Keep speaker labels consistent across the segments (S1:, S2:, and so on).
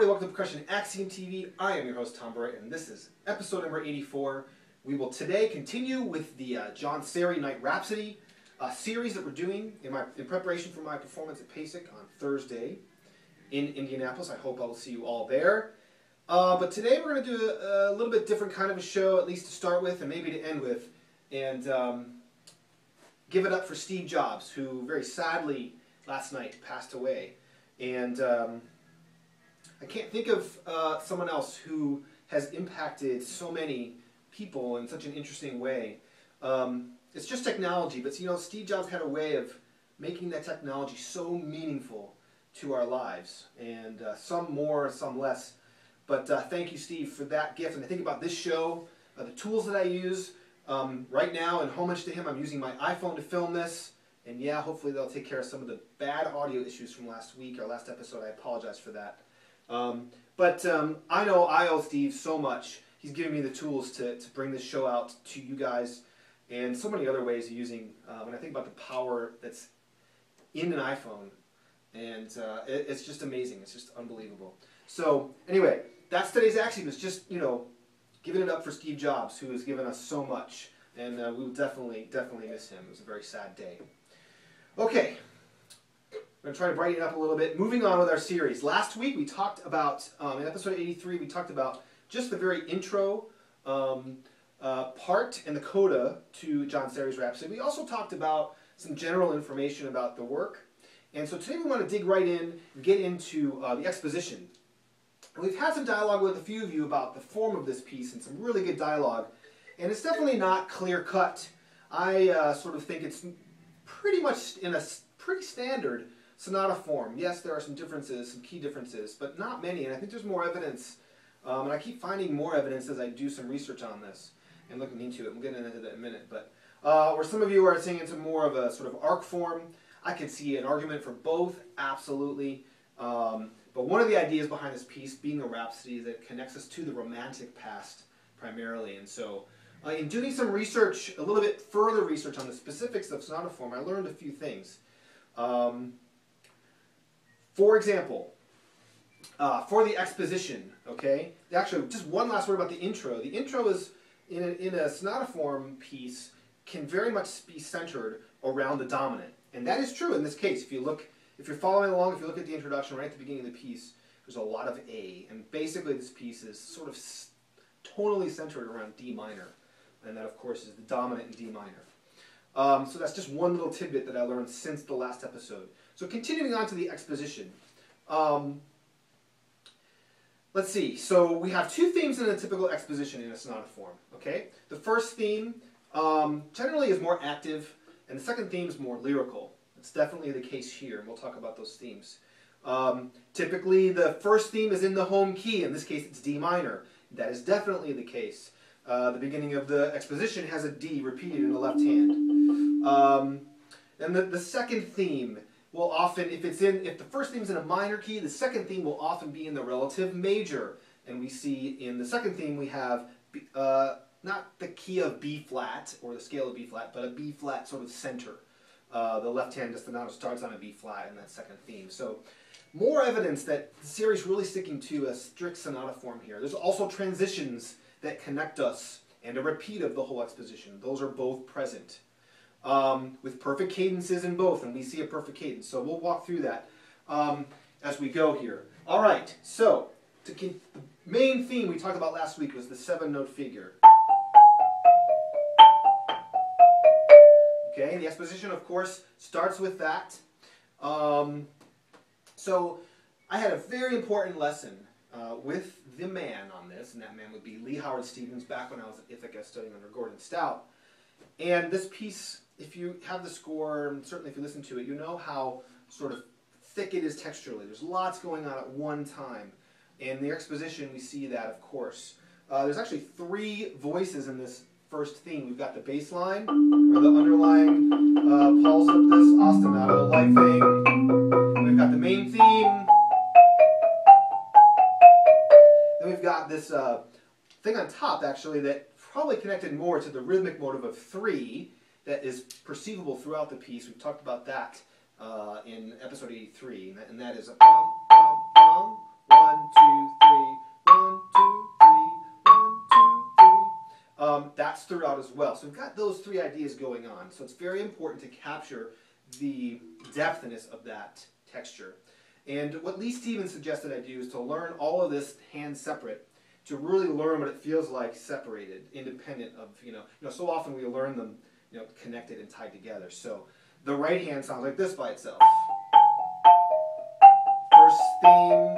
S1: everybody, welcome to Percussion Axiom TV. I am your host, Tom Burritt, and this is episode number 84. We will today continue with the John Serry Night Rhapsody series that we're doing in preparation for my performance at PASIC on Thursday in Indianapolis. I hope I will see you all there. But today we're going to do a little bit different kind of a show, at least to start with and maybe to end with, and give it up for Steve Jobs, who very sadly last night passed away. And I can't think of someone else who has impacted so many people in such an interesting way. It's just technology, but you know, Steve Jobs had a way of making that technology so meaningful to our lives, and some more, some less. But thank you, Steve, for that gift. And I think about this show, the tools that I use right now, in homage to him, I'm using my iPhone to film this. And yeah, hopefully they'll take care of some of the bad audio issues from last week, our last episode. I apologize for that. I know I owe Steve so much. He's giving me the tools to bring this show out to you guys, and so many other ways of using, when I think about the power that's in an iPhone, and it's just amazing. It's just unbelievable. So anyway, that's today's Axiom. It's just, you know, giving it up for Steve Jobs, who has given us so much, and we will definitely miss him. It was a very sad day. Okay, I'm going to try to brighten it up a little bit. Moving on with our series. Last week we talked about, in episode 83, we talked about just the very intro part and the coda to John Serry's Rhapsody. We also talked about some general information about the work. And so today we want to dig right in and get into the exposition. And we've had some dialogue with a few of you about the form of this piece, and some really good dialogue. And it's definitely not clear-cut. I sort of think it's pretty much in a pretty standard sonata form. Yes, there are some differences, some key differences, but not many, and I think there's more evidence, and I keep finding more evidence as I do some research on this and looking into it. We'll get into that in a minute, but where some of you are saying it's more of a sort of arc form, I can see an argument for both, absolutely, but one of the ideas behind this piece, being a rhapsody, is that it connects us to the romantic past primarily, and so in doing some research, a little bit further research on the specifics of sonata form, I learned a few things. For example, for the exposition, okay? Actually, just one last word about the intro. The intro is, in a sonata form piece, can very much be centered around the dominant. And that is true in this case. If you're following along, if you look at the introduction right at the beginning of the piece, there's a lot of A. And basically this piece is sort of tonally centered around D minor. And that, of course, is the dominant in D minor. So that's just one little tidbit that I learned since the last episode. So continuing on to the exposition. Let's see. So we have two themes in a typical exposition in a sonata form. Okay. The first theme generally is more active, and the second theme is more lyrical. It's definitely the case here, and we'll talk about those themes. Typically, the first theme is in the home key. In this case, it's D minor. That is definitely the case. The beginning of the exposition has a D repeated in the left hand. And the second theme will often, if the first theme is in a minor key, the second theme will often be in the relative major. And we see in the second theme we have not the key of B flat or the scale of B flat, but a B flat sort of center. The left hand sonata starts on a B flat in that second theme. So more evidence that the series really sticking to a strict sonata form here. There's also transitions that connect us, and a repeat of the whole exposition. Those are both present, with perfect cadences in both, and we see a perfect cadence. So we'll walk through that as we go here. All right, so the main theme we talked about last week was the 7-note figure. Okay, the exposition, of course, starts with that. So I had a very important lesson with the man on this, and that man would be Lee Howard Stevens, back when I was at Ithaca studying under Gordon Stout. And this piece, if you have the score, and certainly if you listen to it, you know how sort of thick it is texturally. There's lots going on at one time. In the exposition, we see that, of course. There's actually 3 voices in this first theme. We've got the bass line, or the underlying pulse of this ostinato-like thing. We've got the main theme. Then we've got this thing on top, actually, that probably connected more to the rhythmic motive of 3 that is perceivable throughout the piece. We've talked about that in episode 83, and that is a bum, bum, bum, 1, 1, 2, 3, 1, 2, 3, 1, 2, 3. That's throughout as well. So we've got those three ideas going on. So it's very important to capture the depthness of that texture. And what Lee Stevens suggested I do is to learn all of this hand separate, to really learn what it feels like separated, independent of, so often we learn them, connected and tied together. So the right hand sounds like this by itself. First theme.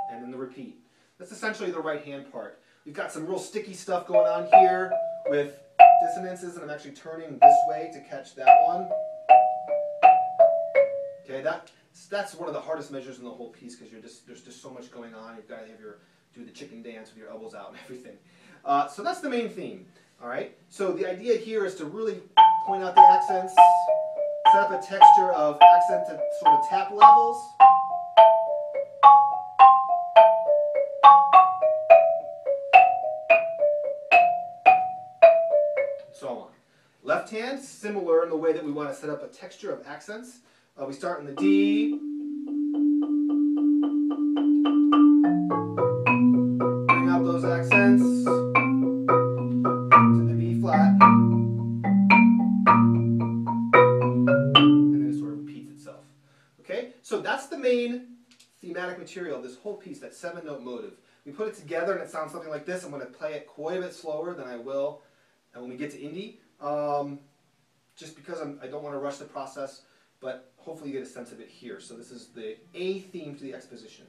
S1: And then the repeat. That's essentially the right hand part. We've got some real sticky stuff going on here with dissonances, and I'm actually turning this way to catch that one. Okay, that's one of the hardest measures in the whole piece because there's just so much going on. You've got to do the chicken dance with your elbows out and everything. So that's the main theme. All right. So the idea here is to really point out the accents, set up a texture of accent to sort of tap levels. So on. Left hand, similar in the way that we want to set up a texture of accents. We start in the D. Bring out those accents to the B flat. And then it sort of repeats itself. Okay? So that's the main thematic material of this whole piece, that 7-note motive. We put it together and it sounds something like this. I'm going to play it quite a bit slower than I will when we get to indie. Just because I don't want to rush the process, but hopefully you get a sense of it here. So this is the A theme to the exposition.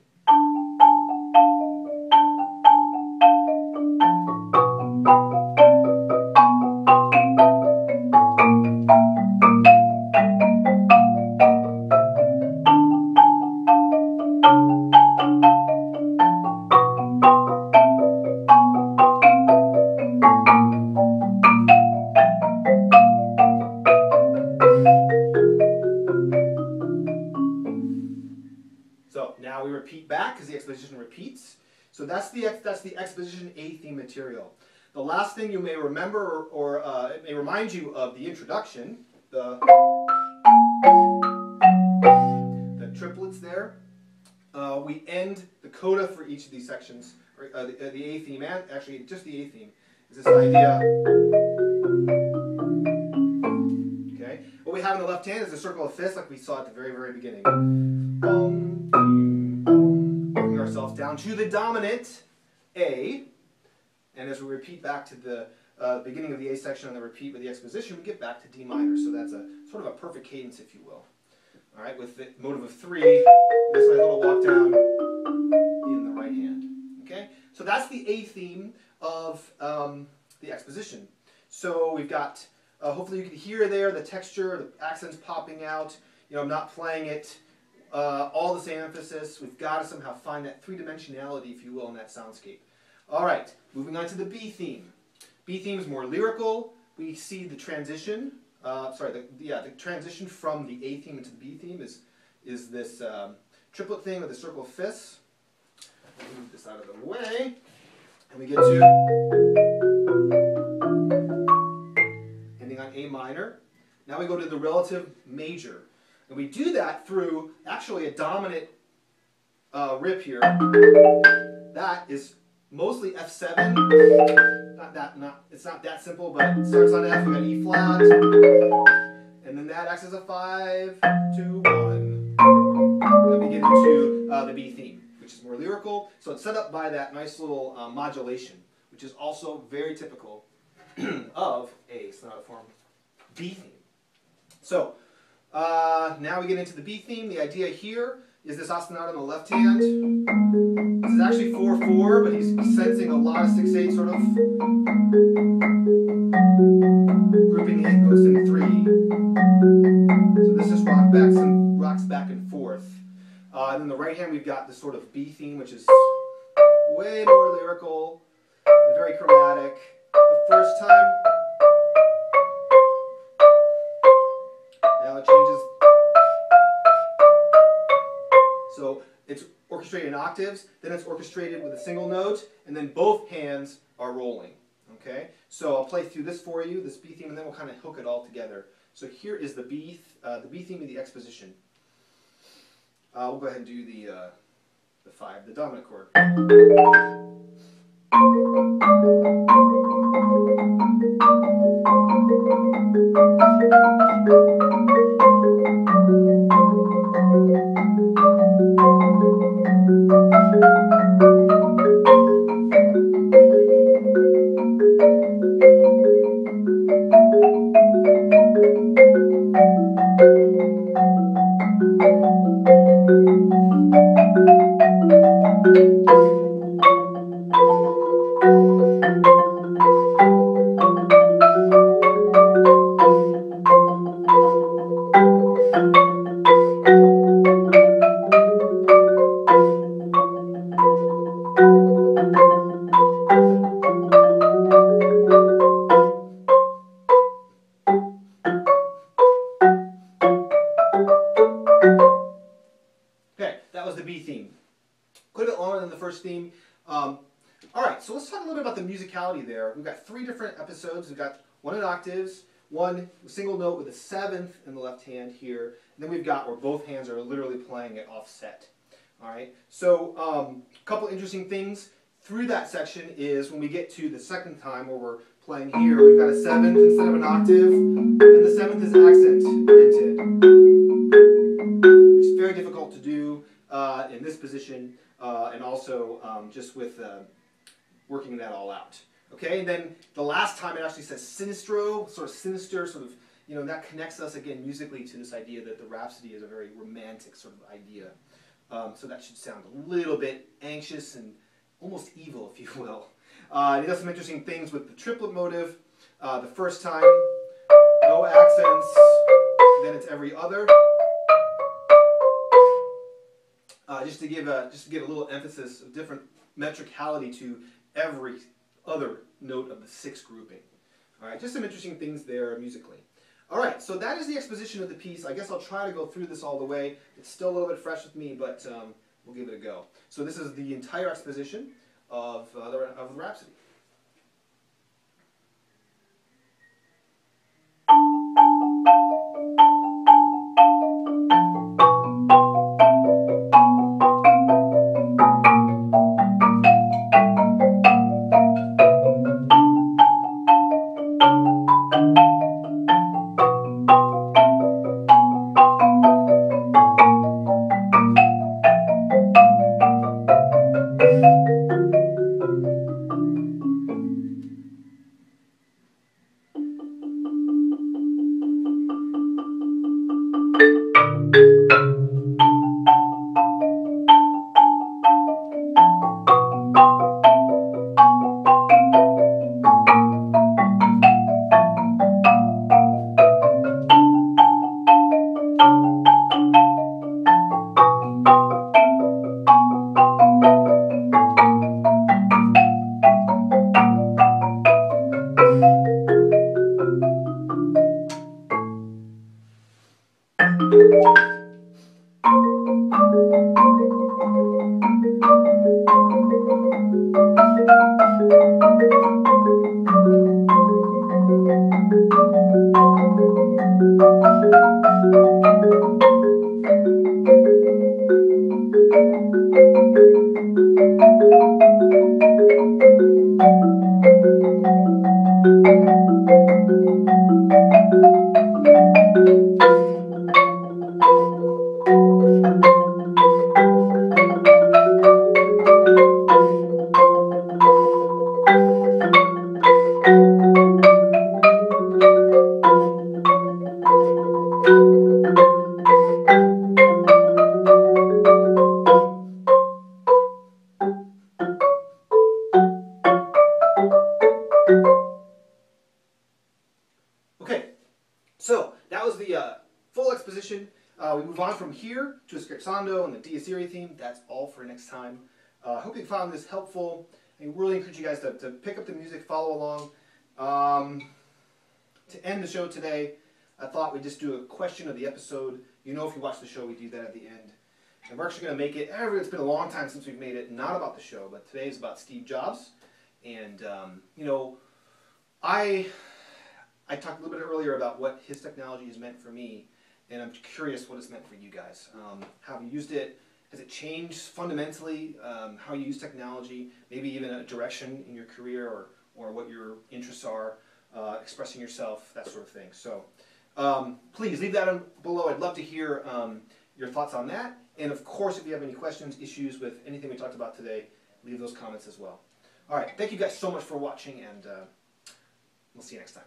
S1: So now we repeat back because the exposition repeats. So that's the exposition A theme material. The last thing you may remember, or it may remind you of the introduction, the triplets there. We end the coda for each of these sections, or, the A theme, and actually just the A theme, is this idea. Okay. What we have in the left hand is a circle of fifths, like we saw at the very, very beginning. Working ourselves down to the dominant A, and as we repeat back to the beginning of the A section and the repeat with the exposition, we get back to D minor. So that's a sort of a perfect cadence, if you will. All right, with the motive of 3, this nice little walk down in the right hand. Okay, so that's the A theme of the exposition. So we've got, hopefully you can hear there the texture, the accents popping out. I'm not playing it all the same emphasis. We've got to somehow find that three-dimensionality, if you will, in that soundscape. All right, moving on to the B theme. B theme is more lyrical. We see the transition. The transition from the A theme into the B theme is this triplet thing with the circle of fifths. Move this out of the way, and we get to ending on A minor. Now we go to the relative major. And we do that through actually a dominant rip here. That is mostly F7. It's not that simple, but it starts on F. We got E flat, and then that acts as a 5, 2, 1. Then we get into the B theme, which is more lyrical. So it's set up by that nice little modulation, which is also very typical of a sonata-form B theme. So. Now we get into the B theme. The idea here is this ostinato on the left hand. This is actually 4/4, but he's sensing a lot of 6/8 sort of. Grouping the 8 notes into 3. So this just rocks back and forth. And then the right hand we've got this sort of B theme, which is way more lyrical and very chromatic. The first time. Now it changes. So it's orchestrated in octaves, then it's orchestrated with a single note, and then both hands are rolling. Okay, so I'll play through this for you, this B theme, and then we'll kind of hook it all together. So here is the B theme of the exposition. We'll go ahead and do the 5, the dominant chord. Okay, that was the B theme. Quite a bit longer than the first theme. Alright, so let's talk a little bit about the musicality there. We've got 3 different episodes. We've got one in octaves, one single note with a 7th in the left hand here, and then we've got where both hands are literally playing it offset. Alright, so a couple interesting things through that section is when we get to the second time where we're playing here, we've got a 7th instead of an octave, and the 7th is accented, which is very difficult to do in this position, and also just with working that all out. Okay, and then the last time it actually says sinistro, sort of sinister, sort of, you know, that connects us again musically to this idea that the Rhapsody is a very romantic sort of idea. So that should sound a little bit anxious and almost evil, if you will. It does some interesting things with the triplet motive. The first time, no accents, then it's every other. Just to give a little emphasis of different metricality to every other note of the 6th grouping. All right, just some interesting things there musically. All right, so that is the exposition of the piece. I guess I'll try to go through this all the way. It's still a little bit fresh with me, but we'll give it a go. So this is the entire exposition of the Rhapsody. Okay, so that was the full exposition. We move on from here to a scherzando and the Dies Irae theme. That's all for next time. I hope you found this helpful. I really encourage you guys to pick up the music, follow along. To end the show today, I thought we'd just do a question of the episode. You know, if you watch the show, we do that at the end. And we're actually going to make it, it's been a long time since we've made it, not about the show, but today is about Steve Jobs. And, you know, I talked a little bit earlier about what his technology has meant for me, and I'm curious what it's meant for you guys. How have you used it? Has it changed fundamentally how you use technology? Maybe even a direction in your career, or what your interests are, expressing yourself, that sort of thing. So please leave that below. I'd love to hear your thoughts on that. And of course, if you have any questions, issues with anything we talked about today, leave those comments as well. All right, thank you guys so much for watching, and we'll see you next time.